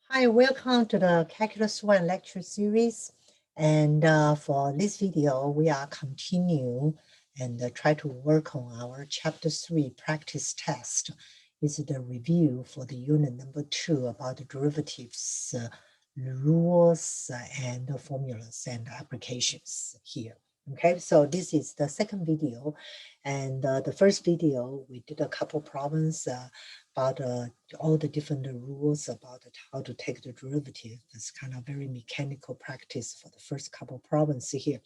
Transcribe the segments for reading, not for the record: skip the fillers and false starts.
Hi, welcome to the Calculus 1 lecture series. And for this video, we are continue and try to work on our chapter 3 practice test. This is the review for the unit number 2 about the derivatives, rules, and formulas and applications here. Okay, so this is the second video. And the first video, we did a couple problems about all the different rules about how to take the derivative. It's kind of very mechanical practice for the first couple problems here.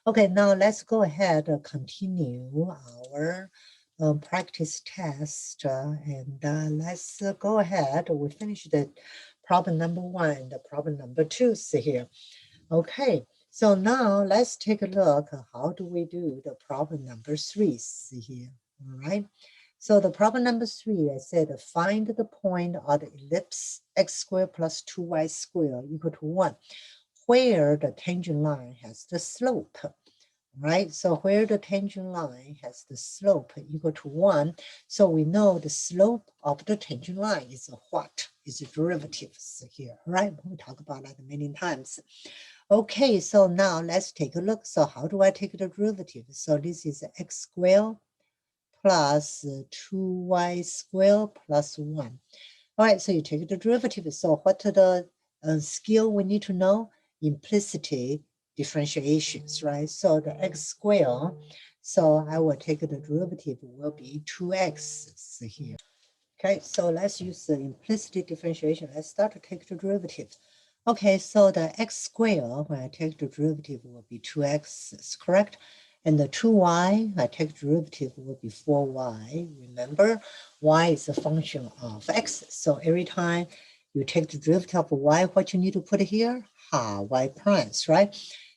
Okay, now let's go ahead and continue our practice test. And let's go ahead. We finished the problem number 1 and the problem number 2 here. Okay, so now let's take a look. How do we do the problem number 3 here? All right. So the problem number 3, I said find the point of the ellipse x squared plus 2y squared equal to 1, where the tangent line has the slope. Right, so where the tangent line has the slope equal to 1, so we know the slope of the tangent line is what? Is a derivative here, right? We talk about that many times. Okay, so now let's take a look. So how do I take the derivative? So this is x squared plus 2y squared plus 1. All right, so you take the derivative. So what are the skill we need to know? Implicit differentiations, right? So the x squared, so I will take the derivative will be 2x here. Okay, so let's use the implicit differentiation. Let's start to take the derivative. Okay, so the x squared, when I take the derivative, will be 2x, correct? And the 2y, I take derivative, will be 4y. Remember, y is a function of x. So every time you take the derivative of y, what you need to put here? Y primes, right?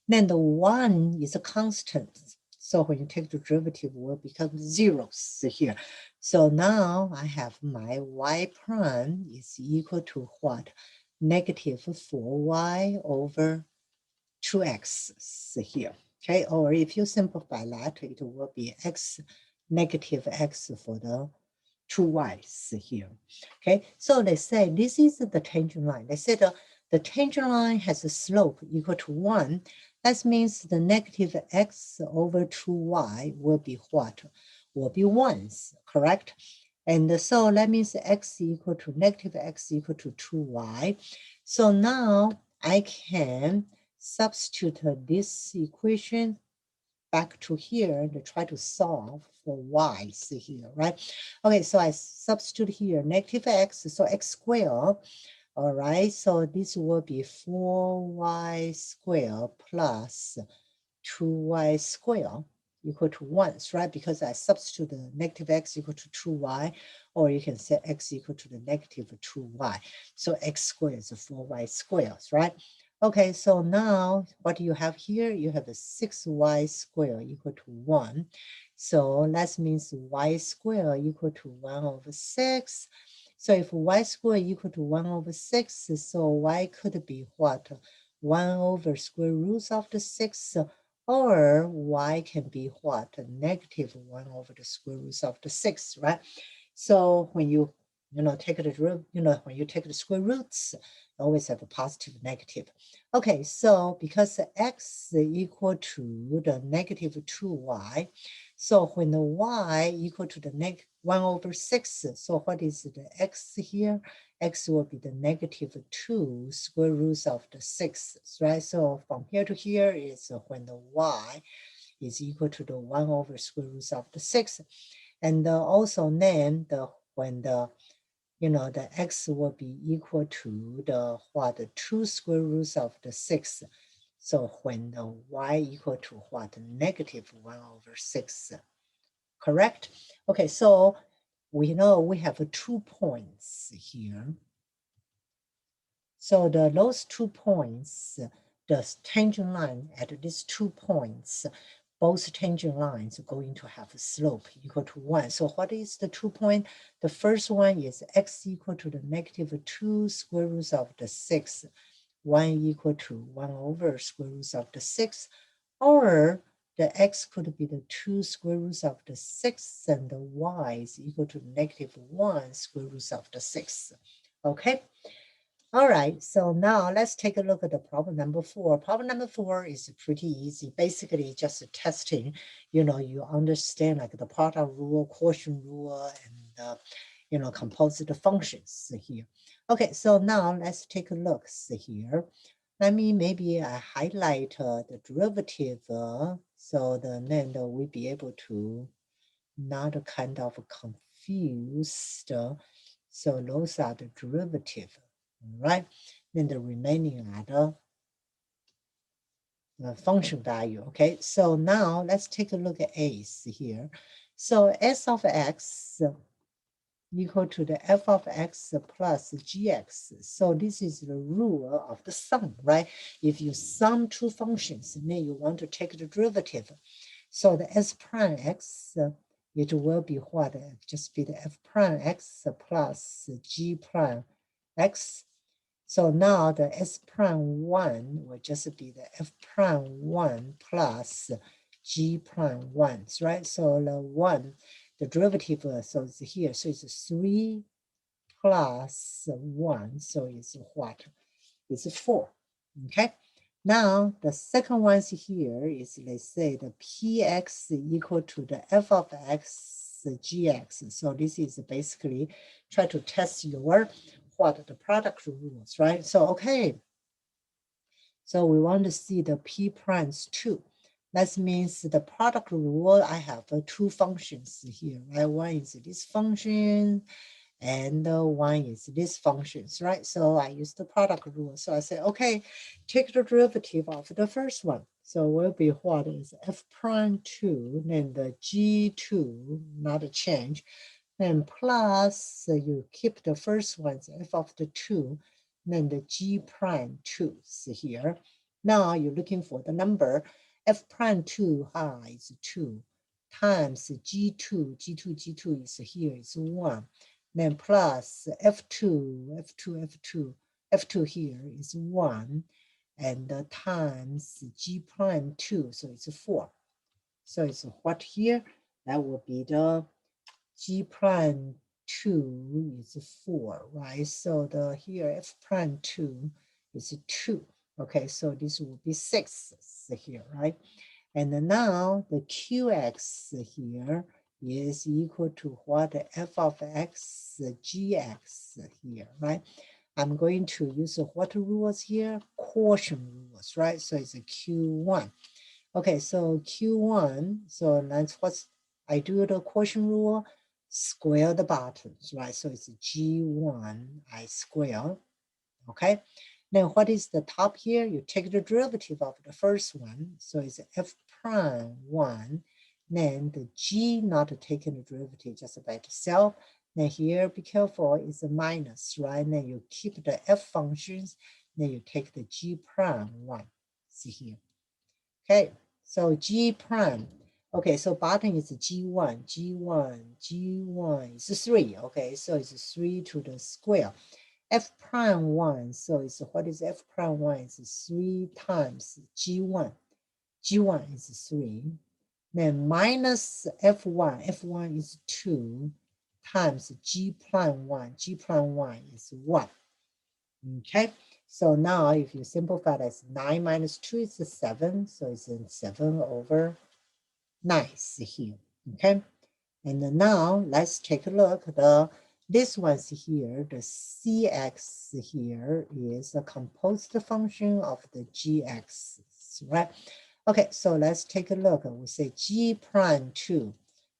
Then the 1 is a constant. So when you take the derivative, it will become 0 here. So now I have my y prime is equal to what? Negative 4y over 2x here. Okay, or if you simplify that, it will be x negative x for the 2y's here. Okay, so they say this is the tangent line. They said the tangent line has a slope equal to 1. That means the negative x over 2y will be what? Will be 1, correct? And so that means x equal to negative x equal to 2y. So now I can substitute this equation back to here and try to solve for y here, right? Okay, so I substitute here negative x, so x squared. All right, so this will be 4y squared plus 2y squared equal to 1, right? Because I substitute the negative x equal to 2y, or you can say x equal to the negative 2y. So x squared is 4y squared, right? Okay, so now what do you have here? You have a 6y squared equal to 1. So that means y squared equal to 1 over 6. So if y squared equal to 1 over 6, so y could be what? 1 over square root of the 6, or y can be what? Negative 1 over the square root of the 6, right? So when you take the when you take the square roots, you always have a positive, negative. Okay, so because x equal to the negative 2y, so when the y equal to the 1 over 6, so what is the x here? X will be the negative 2 square roots of the 6, right? So from here to here is when the y is equal to the 1 over square roots of the 6. And also then when the the x will be equal to the what? The 2 square roots of the 6. So when the y equal to what? Negative 1 over 6. Correct? Okay, so we know we have 2 points here. So those 2 points, the tangent line at these 2 points, both tangent lines are going to have a slope equal to 1. So what is the 2 point? The first one is x equal to the negative 2 square roots of the 6, 1 equal to 1 over square roots of the 6, or the x could be the 2 square roots of the 6, and the y is equal to negative 1 square roots of the 6. Okay. All right, so now let's take a look at the problem number 4. Problem number 4 is pretty easy. Basically, just testing, you understand like the product rule, quotient rule, and, composite functions here. Okay, so now let's take a look here. Let me maybe highlight the derivative, then we'll be able to not kind of confused. So those are the derivative, right? Then the remaining are the function value. Okay, so now let's take a look at a's here. So s of x equal to the f of x plus gx. So this is the rule of the sum, right? If you sum two functions, then you want to take the derivative. So the s prime x, it will be what? Just be the f prime x plus g prime x. So now the s prime 1 will just be the f prime 1 plus g prime 1, right? So the 1, the derivative, so it's here. So it's 3 plus 1, so it's what? It's 4, okay? Now, the second one here is, let's say, the px equal to the f of x gx. So this is basically try to test your the product rules, right? So, okay. So we want to see the p primes too. That means the product rule, I have two functions here, right? One is this function, and one is this functions, right? So I use the product rule. So I say, okay, take the derivative of the first one. So will be what is f prime 2, then the g2, not a change, then plus you keep the first one's f of the 2, then the g prime 2 is here. Now you're looking for the number f prime 2 is 2 times g2, g2 is here, is 1. Then plus f2 here is 1, and times g prime 2, so it's 4. So it's what here? That will be the g prime 2 is 4, right? So the here f prime 2 is 2. Okay, so this will be 6 here, right? And now the qx here is equal to what? F of x gx here, right? I'm going to use what rules here? Quotient rules, right? So it's a q1. Okay, so q1, so that's what I do the quotient rule, square the bottoms, right? So it's g1 I square, okay? Then what is the top here? You take the derivative of the first one. So it's f prime 1. Then the g not taking the derivative just by itself. Then here, be careful, it's a minus, right? Then you keep the f functions. Then you take the g prime 1. See here. Okay, so g prime. Okay, so bottom is g1, g1 is 3. Okay, so it's 3 to the square. F prime 1, so it's what is F prime 1? It's 3 times G1. G1 is 3. Then minus F1, F1 is 2 times G prime 1. G prime 1 is 1. Okay, so now if you simplify, that's 9 minus 2 is 7. So it's 7 over 9 here. Okay, and now let's take a look. This one's here, the cx here is a composed function of the gx, right? Okay, so let's take a look. We say g prime 2,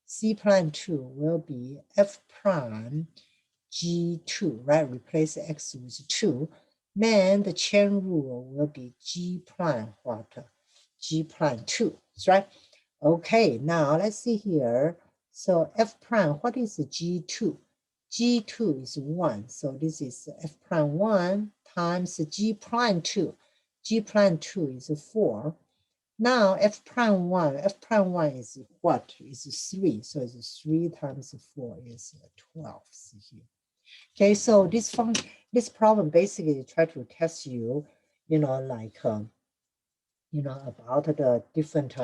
c prime 2 will be f prime g2, right? Replace x with 2. Then the chain rule will be g prime what? G prime 2, right? Okay, now let's see here. So f prime, what is g2? g2 is 1, so this is f prime 1 times g prime 2. G prime 2 is 4. Now f prime 1 is what? Is 3, so it's 3 times 4 is 12 here. Okay, so this problem basically try to test you, like, about the different,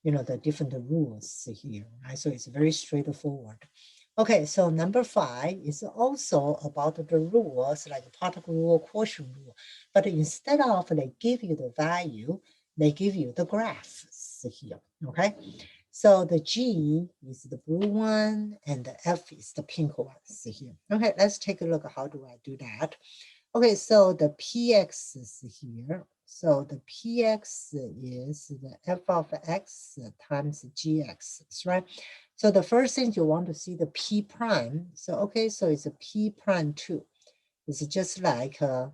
the different rules here, right? So it's very straightforward. Okay, so number 5 is also about the rules like product rule, quotient rule. But instead of they give you the value, they give you the graphs here. Okay, so the G is the blue one and the F is the pink ones here. Okay, let's take a look. How do I do that? Okay, so the PX is here. So the PX is the F of X times GX, right? So the first thing you want to see the P prime. So, okay, so it's a P prime 2. It's just like the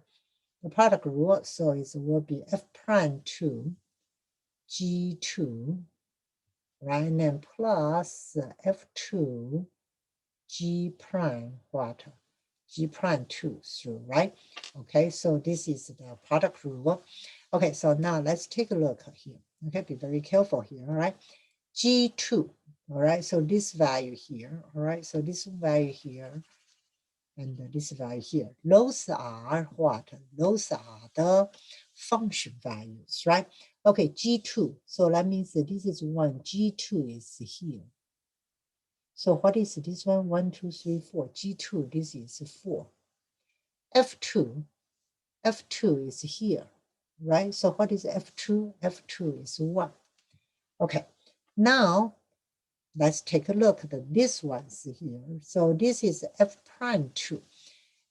product rule. So it will be F prime 2, G2, right? And then plus F2, G prime what? G prime 2 through, right? Okay, so this is the product rule. Okay, so now let's take a look here. Okay, be very careful here, all right? G2, all right? So this value here, all right? So this value here and this value here, those are what? Those are the function values, right? Okay, G2, so that means that this is 1, G2 is here. So what is this one? 1, 2, 3, 4. G2, this is 4. F2, F2 is here, right? So what is F2? F2 is 1. Okay, now let's take a look at this ones here. So this is F prime 2.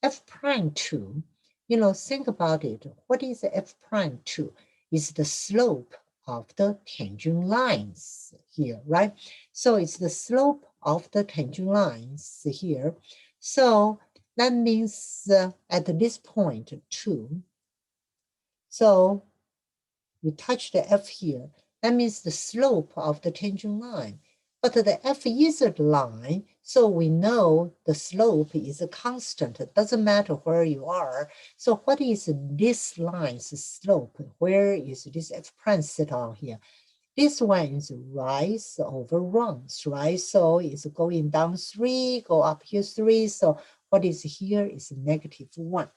F prime 2, you know, think about it. What is F prime 2? Is the slope of the tangent lines here, right? So it's the slope of the tangent lines here. So that means at this point 2. So you touch the F here. That means the slope of the tangent line. But the F is a line, so we know the slope is a constant. It doesn't matter where you are. So what is this line's slope? Where is this F prime sit on here? This one is rise over runs, right? So it's going down 3, go up here 3. So what is here is -1,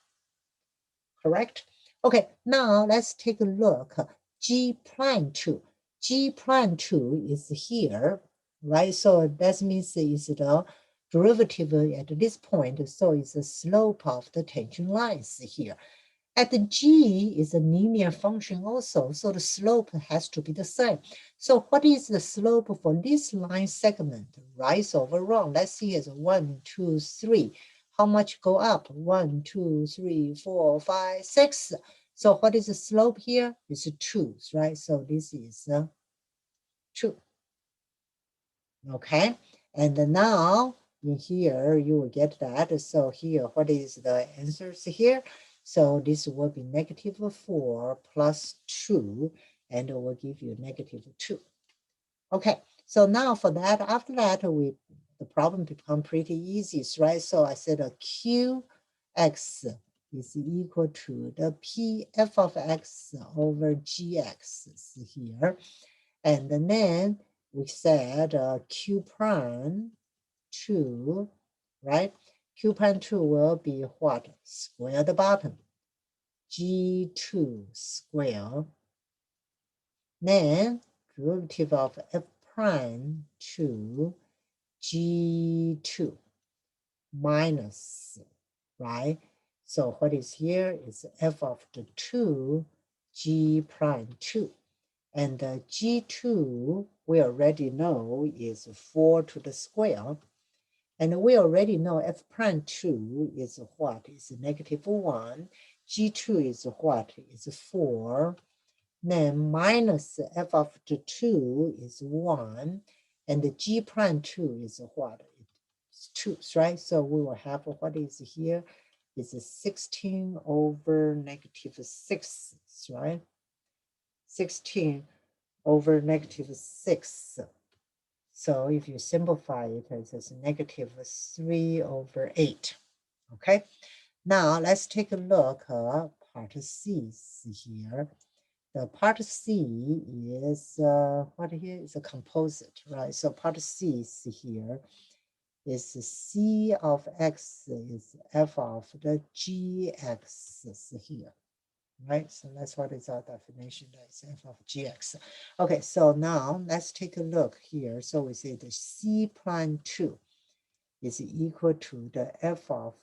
correct? Okay, now let's take a look. G prime 2. G prime 2 is here, right? So that means it's the derivative at this point. So it's the slope of the tangent lines here. At the G is a linear function also, so the slope has to be the same. So what is the slope for this line segment? Rise over run. Let's see, it's 1, 2, 3. How much go up? 1, 2, 3, 4, 5, 6. So what is the slope here? It's 2, right? So this is 2. Okay, and now in here you will get that. So here, what is the answers here? So this will be -4 plus 2, and it will give you -2. Okay, so now for that, after that, the problem become pretty easy, right? So I said a Qx is equal to the Pf of x over Gx here. And then we said Q prime 2, right? Q prime 2 will be what? Square the bottom. G2 square. Then derivative of F prime 2 G2 minus, right? So what is here is F of the 2 G prime 2. And G2, we already know is 4 to the square. And we already know F prime 2 is what? Is -1. G2 is what? Is 4. Then minus F of the 2 is 1. And the G prime 2 is what? It's 2, right? So we will have what is here is 16 over -6, right? 16 over -6. So if you simplify it, it's -3 over 8. Okay, now let's take a look at part C here. The part C is what here is a composite, right? So part C is here is C of x is f of the gx here. Right, so that's what is our definition, that's f of gx. Okay, so now let's take a look here. So we say the C prime 2. is equal to the f of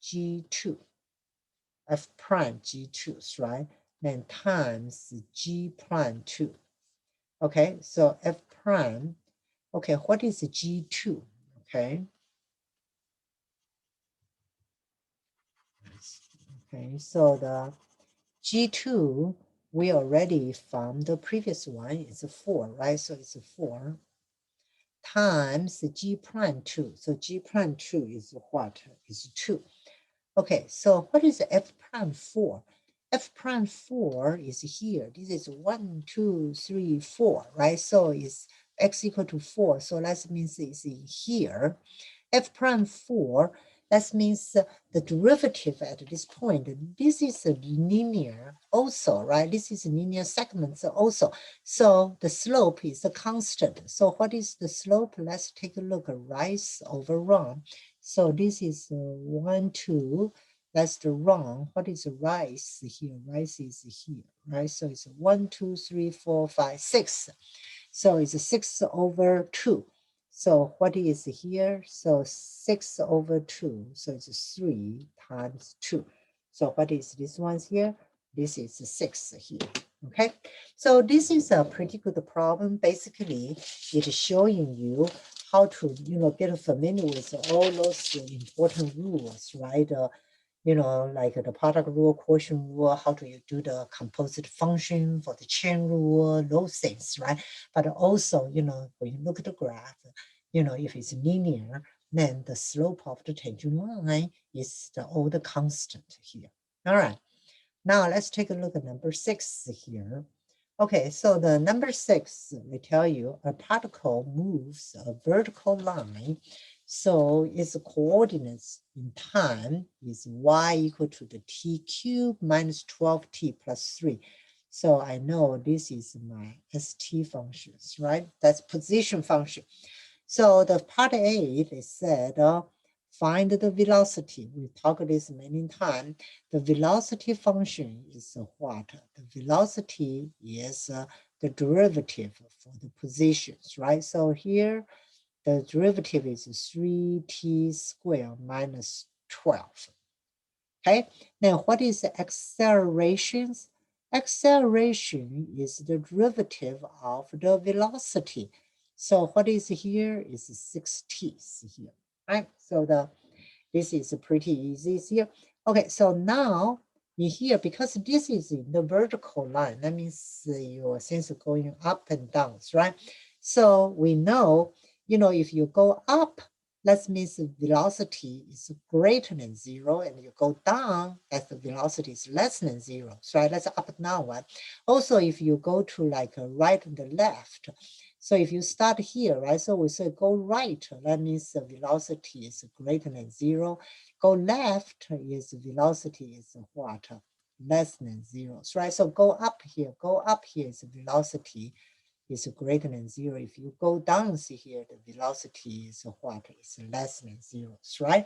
g2, f prime g2, right? Then times g prime 2. Okay, so f prime, okay, what is g2? Okay. Okay, so the G2, we already found the previous one is 4, right? So it's 4 times G prime 2. So G prime 2 is what? Is 2. Okay, so what is F prime 4? F prime 4 is here. This is 1, 2, 3, 4, right? So it's x equal to 4. So that means it's in here. F prime 4, that means the derivative at this point, this is a linear also, right? This is linear segments also. So the slope is a constant. So what is the slope? Let's take a look, rise over run. So this is 1, 2, that's the run. What is rise here? Rise is here, right? So it's 1, 2, 3, 4, 5, 6. So it's 6 over 2. So what is here? So 6 over 2. So it's 3 times 2. So what is this one here? This is 6 here. Okay. So this is a pretty good problem. Basically, it is showing you how to, get familiar with all those important rules, right? Like the product rule, quotient rule, how do you do the composite function for the chain rule, those things, right? But also, when you look at the graph, if it's linear, then the slope of the tangent line is the old constant here. All right, now let's take a look at number 6 here. Okay, so the number 6, they tell you a particle moves a vertical line. So its coordinates in time is y equal to the t cubed minus 12t plus 3. So I know this is my st functions, right? That's position function. So the part A, they said, find the velocity. We talked this many times. The velocity function is what? The velocity is the derivative for the positions, right? So here, the derivative is 3t squared minus 12. Okay, now what is the accelerations? Acceleration is the derivative of the velocity. So what is here is 6t here, right? So this is pretty easy here. Okay, so now in here, because this is in the vertical line, that means your sensor going up and down, right? So we know, if you go up, that means the velocity is greater than 0, and you go down, that the velocity is less than 0. So that's up and down one. Also, if you go to like a right and the left, so if you start here, right, so we say go right, that means the velocity is greater than 0. Go left is velocity is what? Less than 0, right? So go up here is velocity is greater than 0. If you go down, see here, the velocity is what? Is less than 0, right?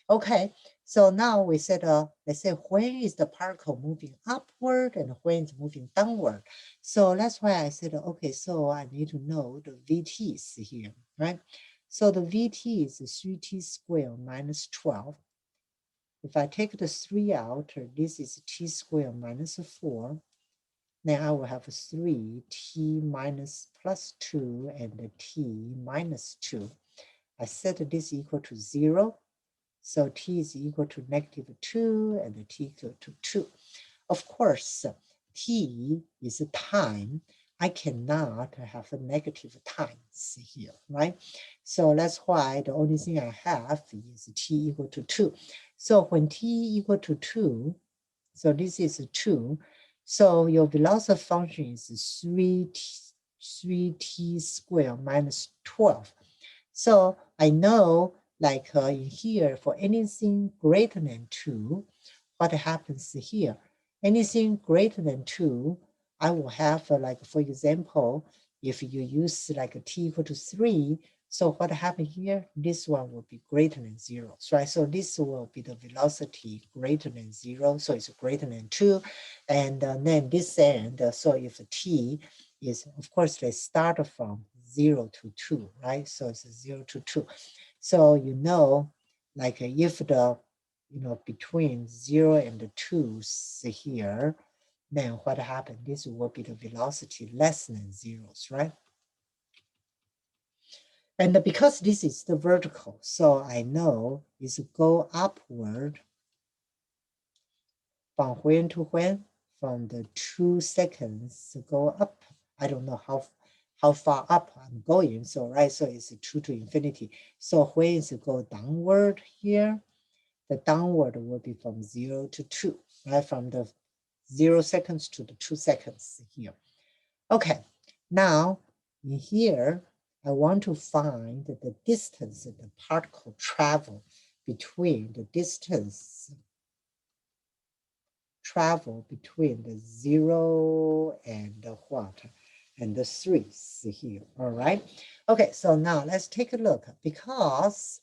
Okay, so now we said, let's say when is the particle moving upward and when it's moving downward. So that's why I said, okay, so I need to know the VTs here, right? So the VT is 3t squared minus 12. If I take the 3 out, this is t squared minus 4. Then I will have 3t minus plus 2 and t minus 2. I set this equal to 0. So t is equal to negative 2 and t equal to 2. Of course, t is time. I cannot have a negative times here, right? So that's why the only thing I have is t equal to 2. So when t equal to 2, so this is 2. So your velocity function is 3t squared minus 12. So I know, like in here, for anything greater than 2, what happens here? Anything greater than 2, I will have, like, for example, if you use like a t equal to 3, so what happened here? This one will be greater than 0, right? So this will be the velocity greater than 0, so it's greater than 2. And then this end, so if t is, of course, they start from 0 to 2, right? So it's 0 to 2. So you know, like if the, between 0 and 2 here, then what happened? This will be the velocity less than zeros, right? And because this is the vertical, so I know it's go upward from when to when? From the 2 seconds go up. I don't know how far up I'm going. So right, so it's 2 to infinity. So when it go downward here, the downward will be from 0 to 2, right? From the 0 seconds to the 2 seconds here. Okay, now in here, I want to find the distance that the particle travel between the distance travel between the 0 and the what? And the 3 here, all right? Okay, so now let's take a look, because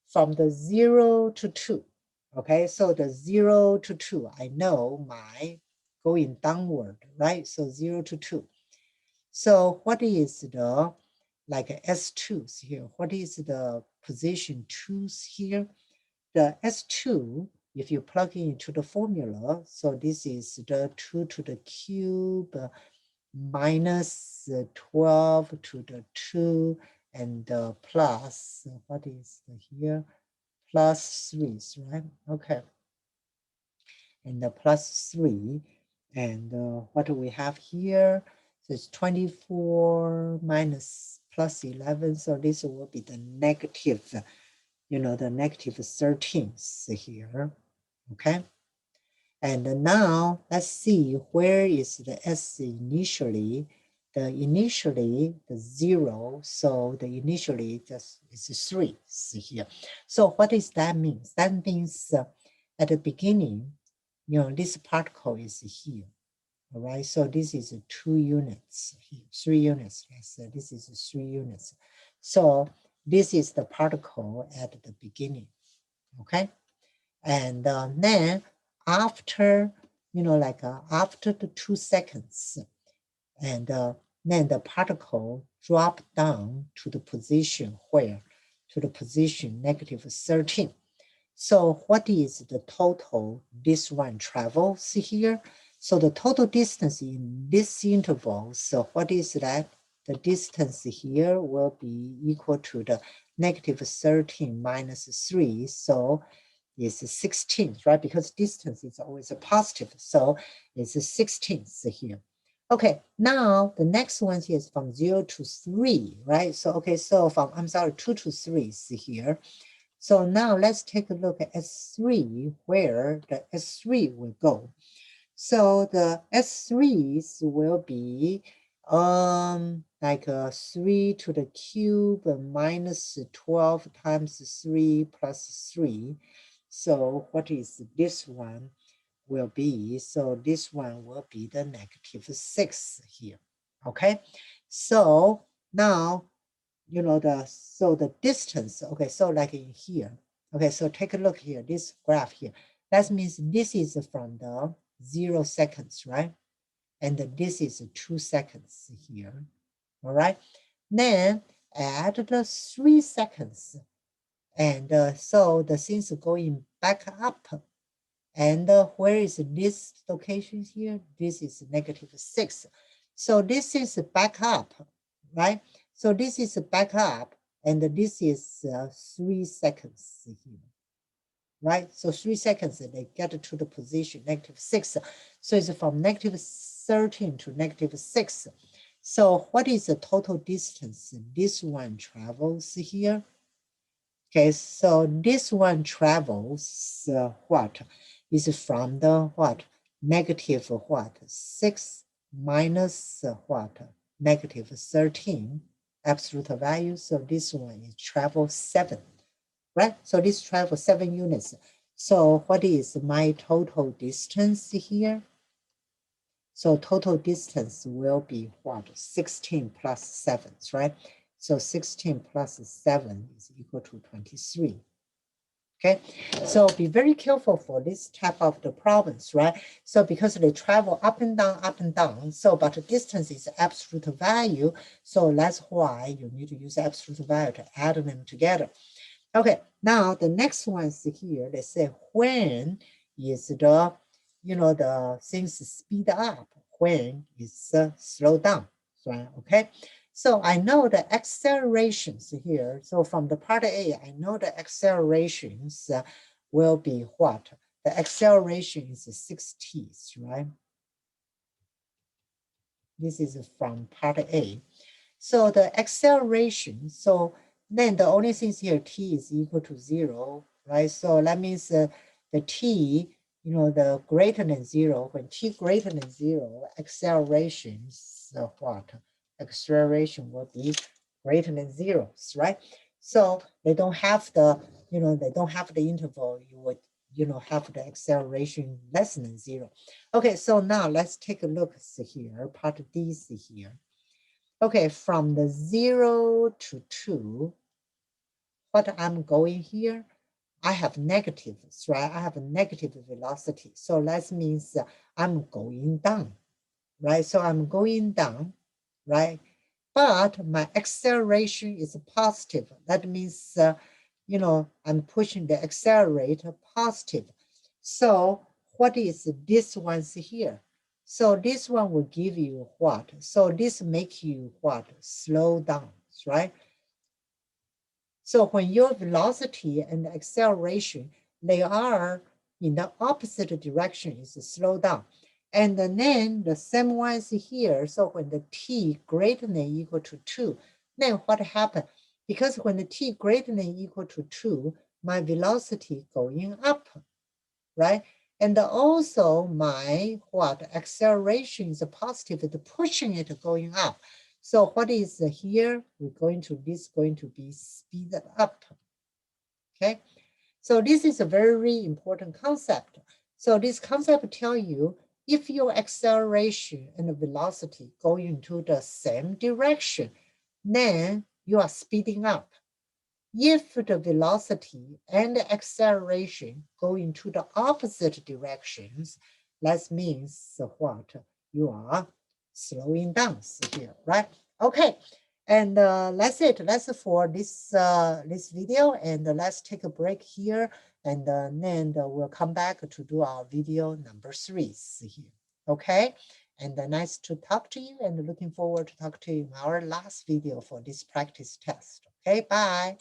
from the 0 to 2, okay, so the 0 to 2, I know my going downward, right? So 0 to 2. So what is the, like S2s here? What is the position 2s here? The S2, if you plug into the formula, so this is the 2 to the cube minus 12 to the 2 and plus, what is here? Plus 3, right? Okay. And the plus 3. And what do we have here? So it's 24 minus plus 11. So this will be the negative, the negative 13th here. Okay. And now let's see, where is the S initially? Initially the 0, so the initially just is 3 here. So what does that mean? That means at the beginning, this particle is here. All right, so this is 2 units here, 3 units. Yes, this is 3 units. So this is the particle at the beginning. Okay, and then after, after the 2 seconds, and then the particle drop down to the position where? To the position negative 13. So what is the total this one travels here? So the total distance in this interval, so what is that? The distance here will be equal to the negative 13 minus 3. So it's 16th, right? Because distance is always a positive. So it's a 16th here. Okay, now the next one here is from 0 to 3, right? So, okay, so from, 2 to 3 here. So now let's take a look at S3, where the S3 will go. So the S3s will be like 3 to the cube minus 12 times 3 plus 3. So what is this one will be? So this one will be the negative 6 here. Okay, so now so the distance, okay, so like in here, okay, so take a look here, this graph here, that means this is from the 0 seconds, right? And this is 2 seconds here, all right? Then add the 3 seconds. And so the things going back up. And where is this location here? This is negative 6. So this is back up, right? So this is back up, and this is 3 seconds here, right? So 3 seconds, they get to the position negative 6. So it's from negative 13 to negative 6. So what is the total distance this one travels here? Okay, so this one travels what? Is from the what? Negative what? 6 minus what? Negative 13 absolute value. So this one is travel 7, right? So this travels 7 units. So what is my total distance here? So total distance will be what? 16 plus 7, right? So 16 plus 7 is equal to 23. Okay, so be very careful for this type of the problems, right? So because they travel up and down, so but the distance is absolute value, so that's why you need to use absolute value to add them together. Okay, now the next one is here. Let's say when is the, the things speed up, when is slow down, right? Okay, so I know the accelerations here. So from the part A, I know the accelerations will be what? The acceleration is 6t, right? This is from part A. So the acceleration, so then the only things here, t is equal to 0, right? So that means the t, the greater than 0, when t greater than 0, acceleration is what? Acceleration will be greater than 0, right? So they don't have the, they don't have the interval, you would, have the acceleration less than 0. Okay, so now let's take a look here, part D here. Okay, from the 0 to 2, what I'm going here, I have negatives, right? I have a negative velocity. So that means I'm going down, right? So I'm going down, right? But my acceleration is positive. That means, I'm pushing the accelerator positive. So what is this one's here? So this one will give you what? So this make you what? Slow down, right? So when your velocity and acceleration, they are in the opposite direction, is slow down. And then the same ones here. So when the t greater than equal to 2, then what happened? Because when the t greater than equal to 2, my velocity going up, right? And also my what acceleration is positive, it's pushing it going up. So what is here? This is going to be speed up. Okay, so this is a very important concept. So this concept tell you if your acceleration and the velocity go into the same direction, then you are speeding up. If the velocity and the acceleration go into the opposite directions, that means what? You are slowing down here, right? Okay, and that's it. That's for this video, and let's take a break here, and then we'll come back to do our video number 3 here. Okay, and nice to talk to you, and looking forward to talk to you in our last video for this practice test. Okay, bye.